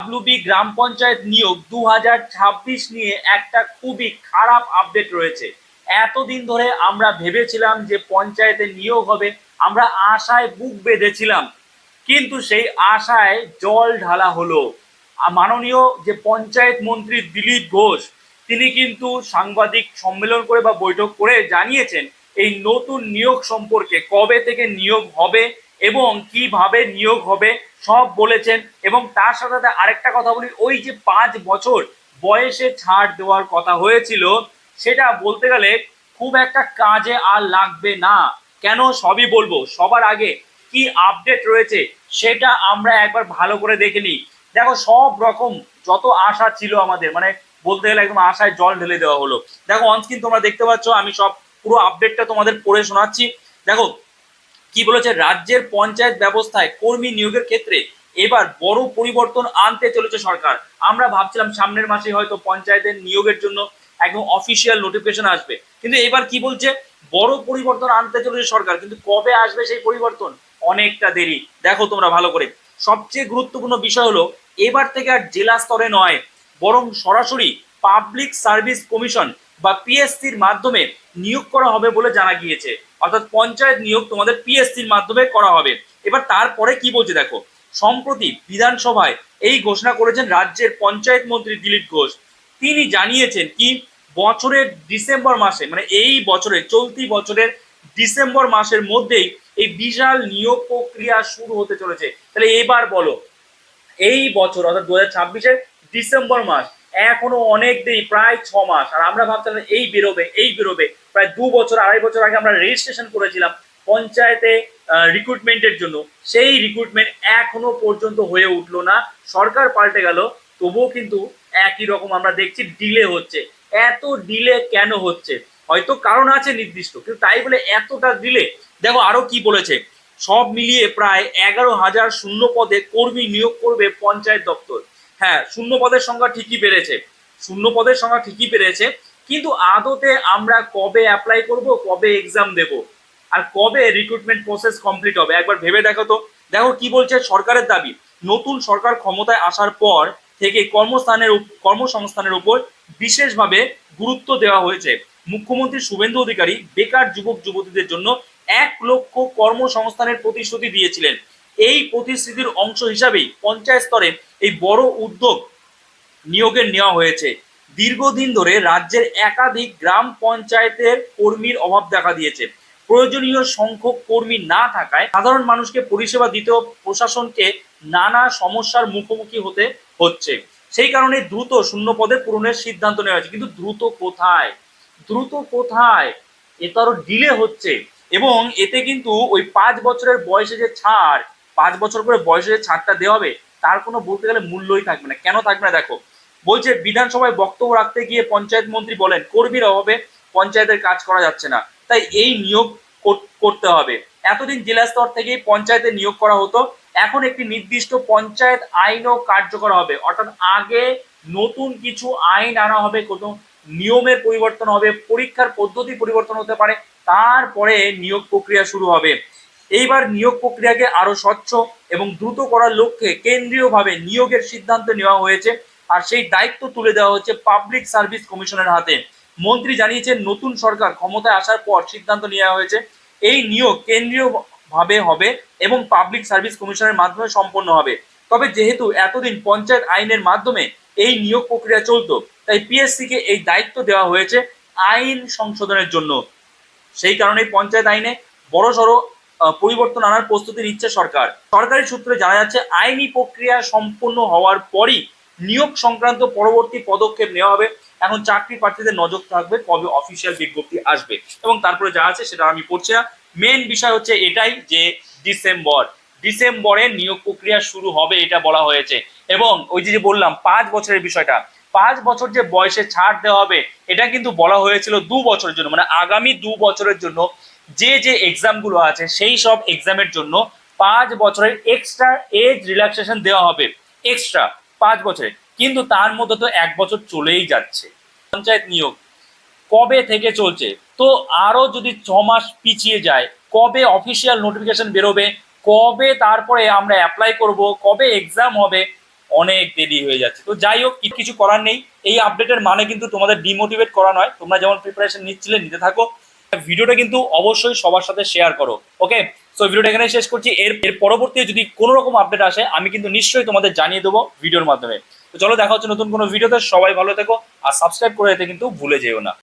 WB গ্রাম পঞ্চায়েত নিয়োগ 2026 নিয়ে একটা খুবই খারাপ আপডেট রয়েছে। এতদিন ধরে আমরা ভেবেছিলাম যে পঞ্চায়েতে নিয়োগ হবে, আমরা আশায় বুক বেঁধেছিলাম, কিন্তু সেই আশায় জল ঢালা হলো। মাননীয় যে পঞ্চায়েত মন্ত্রী দিলীপ ঘোষ, তিনি কিন্তু সাংবাদিক সম্মেলন করে বা বৈঠক করে জানিয়েছেন এই নতুন নিয়োগ সম্পর্কে, কবে থেকে নিয়োগ হবে এবং কিভাবে নিয়োগ হবে সব বলেছেন। এবং তার সাথে সাথে আরেকটা কথা বলি, ওই যে 5 বছর বয়সে ছাড় দেওয়ার কথা হয়েছিল, সেটা বলতে গেলে খুব একটা কাজে আর লাগবে না। কেন, সবই বলবো। সবার আগে কি আপডেট রয়েছে সেটা আমরা একবার ভালো করে দেখে নিই। দেখো, সব রকম যত আশা ছিল আমাদের, মানে বলতে গেলে একদম আশায় জল ঢেলে দেওয়া হলো। দেখো অনস্ক্রিন তোমরা দেখতে পাচ্ছ, আমি সব পুরো আপডেটটা তোমাদের পড়ে শোনাচ্ছি। দেখো কি বলেছে, রাজ্যের পঞ্চায়েত ব্যবস্থায় কর্মী নিয়োগের ক্ষেত্রে এবার বড় পরিবর্তন আনতে চলেছে সরকার। আমরা ভাবছিলাম সামনের মাসে হয়তো পঞ্চায়েতের নিয়োগের জন্য একদম অফিসিয়াল নোটিফিকেশন আসবে, কিন্তু এবার কি বলছে, বড় পরিবর্তন আনতে চলেছে সরকার। কিন্তু কবে আসবে সেই পরিবর্তন, অনেকটা দেরি। দেখো তোমরা ভালো করে, সবচেয়ে গুরুত্বপূর্ণ বিষয় হলো এবার থেকে আর জেলা স্তরে নয়, বরং সরাসরি পাবলিক সার্ভিস কমিশন বা পিএসসির মাধ্যমে নিয়োগ করা হবে বলে জানা গিয়েছে। অর্থাৎ পঞ্চায়েত নিয়োগ তোমাদের পিএসসির মাধ্যমে করা হবে। এবার তারপরে কি বলছে দেখো, সম্প্রতি বিধানসভায় এই ঘোষণা করেছেন রাজ্যের পঞ্চায়েত মন্ত্রী দিলীপ ঘোষ। তিনি জানিয়েছেন কি, বছরের ডিসেম্বর মাসে, মানে এই বছরের চলতি বছরের ডিসেম্বর মাসের মধ্যেই এই বিশাল নিয়োগ প্রক্রিয়া শুরু হতে চলেছে। তাহলে এবার বলো, এই বছর অর্থাৎ 2026-এর ডিসেম্বর মাস, এখনো অনেক দেরি, প্রায় 6 মাস। আর আমরা ভাবছিলাম এই বেরোবে প্রায় 2 বছর 2.5 বছর আগে আমরা রেজিস্ট্রেশন করেছিলাম পঞ্চায়েতে রিক্রুটমেন্টের জন্য। সেই রিক্রুটমেন্ট এখনো পর্যন্ত হয়ে উঠলো না। সরকার পাল্টে গেল, তবুও কিন্তু একই রকম আমরা দেখছি ডিলে হচ্ছে। এত ডিলে কেন হচ্ছে, হয়তো কারণ আছে নির্দিষ্ট, কিন্তু তাই বলে এতটা ডিলে। দেখো আরো কি বলেছে, সব মিলিয়ে প্রায় 11,000 শূন্য পদে কর্মী নিয়োগ করবে পঞ্চায়েত দপ্তর। হ্যাঁ, শূন্য পদের সংখ্যা ঠিকই বেড়েছে, শূন্য পদের সংখ্যা ঠিকই বেড়েছে, কিন্তু আদতে আমরা কবে অ্যাপ্লাই করব, কবে এক্সাম দেব, আর কবে রিক্রুটমেন্ট প্রসেস কমপ্লিট হবে, একবার ভেবে দেখো তো। দেখো কি বলছে সরকারের দাবি, নতুন সরকার ক্ষমতায় আসার পর থেকে কর্মসংস্থানের উপর বিশেষভাবে গুরুত্ব দেওয়া হয়েছে। মুখ্যমন্ত্রী শুভেন্দু অধিকারী বেকার যুবক যুবতীদের জন্য 1 লক্ষ কর্মসংস্থানের প্রতিশ্রুতি দিয়েছিলেন। এই প্রতিশ্রুতির অংশ হিসাবেই পঞ্চায়েত স্তরে এই বড় উদ্যোগ নিয়োগের নেওয়া হয়েছে। দীর্ঘদিন ধরে রাজ্যের একাধিক গ্রাম পঞ্চায়েতের কর্মীর অভাব দেখা দিয়েছে। প্রয়োজনীয় সংখ্যক কর্মী না থাকায় সাধারণ মানুষকে পরিষেবা দিতেও প্রশাসনকে নানা সমস্যার মুখোমুখি হতে হচ্ছে। সেই কারণে দ্রুত শূন্য পদে পূরণের সিদ্ধান্ত নেওয়া হয়েছে। কিন্তু দ্রুত কোথায়, দ্রুত কোথায়, এ তো আরো ডিলে হচ্ছে। এবং এতে কিন্তু ওই 5 বছরের বয়সে যে ছাড়, 5 বছর করে বয়সে যে ছাড়টা দেওয়া হবে, তার কোনো বলতে গেলে মূল্যই থাকবে না। কেন থাকবে না দেখো, বলছে বিধানসভায় বক্তব্য রাখতে গিয়ে পঞ্চায়েত মন্ত্রী বলেন কর্মীর অভাবে পঞ্চায়েতের কাজ করা যাচ্ছে না, তাই এই নিয়োগ করতে হবে। এতদিন জেলা স্তর থেকেই পঞ্চায়েতে নিয়োগ করা হতো, এখন একটি নির্দিষ্ট পঞ্চায়েত আইনও কার্যকর হবে। অর্থাৎ আগে নতুন কিছু আইন আনা হবে, কোনো নিয়মের পরিবর্তন হবে, পরীক্ষার পদ্ধতি পরিবর্তন হতে পারে, তারপরে নিয়োগ প্রক্রিয়া শুরু হবে। এইবার নিয়োগ প্রক্রিয়াকে আরো স্বচ্ছ এবং দ্রুত করার লক্ষ্যে কেন্দ্রীয়ভাবে নিয়োগের সিদ্ধান্ত নেওয়া হয়েছে, আর সেই দায়িত্ব তুলে দেওয়া হচ্ছে পাবলিক সার্ভিস কমিশনের হাতে। মন্ত্রী জানিয়েছেন নতুন সরকার ক্ষমতায় আসার পর সিদ্ধান্ত নেওয়া হয়েছে এই নিয়োগ কেন্দ্রীয় ভাবে হবে এবং পাবলিক সার্ভিস কমিশনের মাধ্যমে সম্পন্ন হবে। তবে যেহেতু এতদিন পঞ্চায়েত আইনের মাধ্যমে এই নিয়োগ প্রক্রিয়া চলতো, তাই পিএসসি কে এই দায়িত্ব দেওয়া হয়েছে আইন সংশোধনের জন্য। সেই কারণেই পঞ্চায়েত আইনে বড়সড় পরিবর্তন আনার প্রস্তুতি নিচ্ছে সরকার। সরকারি সূত্রে জানা যাচ্ছে আইনি প্রক্রিয়া সম্পূর্ণ হওয়ার পরই নিয়োগ সংক্রান্ত পরবর্তী পদক্ষেপ নেওয়া হবে। এখন চাকরি প্রার্থীদের নজর থাকবে কবে অফিসিয়াল বিজ্ঞপ্তি আসবে, এবং তারপরে যা আছে সেটা আমি পড়ছি না। মেন বিষয় হচ্ছে এটাই যে ডিসেম্বরে নিয়োগ প্রক্রিয়া শুরু হবে, এটা বলা হয়েছে। এবং ওই যে বললাম 5 বছরের বিষয়টা, 5 বছর যে বয়সে ছাড় দেওয়া হবে, এটা কিন্তু বলা হয়েছিল 2 বছরের জন্য, মানে আগামী 2 বছরের জন্য যে যে এক্সামগুলো আছে সেই সব এক্সামের জন্য 5 বছরের এক্সট্রা এজ রিল্যাক্সেশন দেওয়া হবে, এক্সট্রা 5 বছরে। কিন্তু তার মধ্যে তো 1 বছর চলেই যাচ্ছে। পঞ্চায়েত নিয়োগ কবে থেকে চলছে, তো আরো যদি 6 মাস পিছিয়ে যায়, কবে অফিসিয়াল নোটিফিকেশন বেরোবে, কবে তারপরে আমরা অ্যাপ্লাই করব, কবে এক্সাম হবে, অনেক দেরি হয়ে যাচ্ছে। তো যাই হোক, কিছু করার নেই। এই আপডেটের মানে কিন্তু তোমাদের ডিমোটিভেট করা নয়, তোমরা যেমন প্রিপারেশন নিচ্ছিলে নিতে থাকো। ভিডিওটা কিন্তু অবশ্যই সবার সাথে শেয়ার করো। ওকে, সো ভিডিওটা এখানে শেষ করছি। এর পরবর্তী যদি কোনো রকম আপডেট আসে আমি কিন্তু নিশ্চয়ই তোমাদের জানিয়ে দেবো ভিডিওর মাধ্যমে। তো চলো দেখা হচ্ছে নতুন কোনো ভিডিওতে। সবাই ভালো থেকো আর সাবস্ক্রাইব করে যেতে কিন্তু ভুলে যেও না।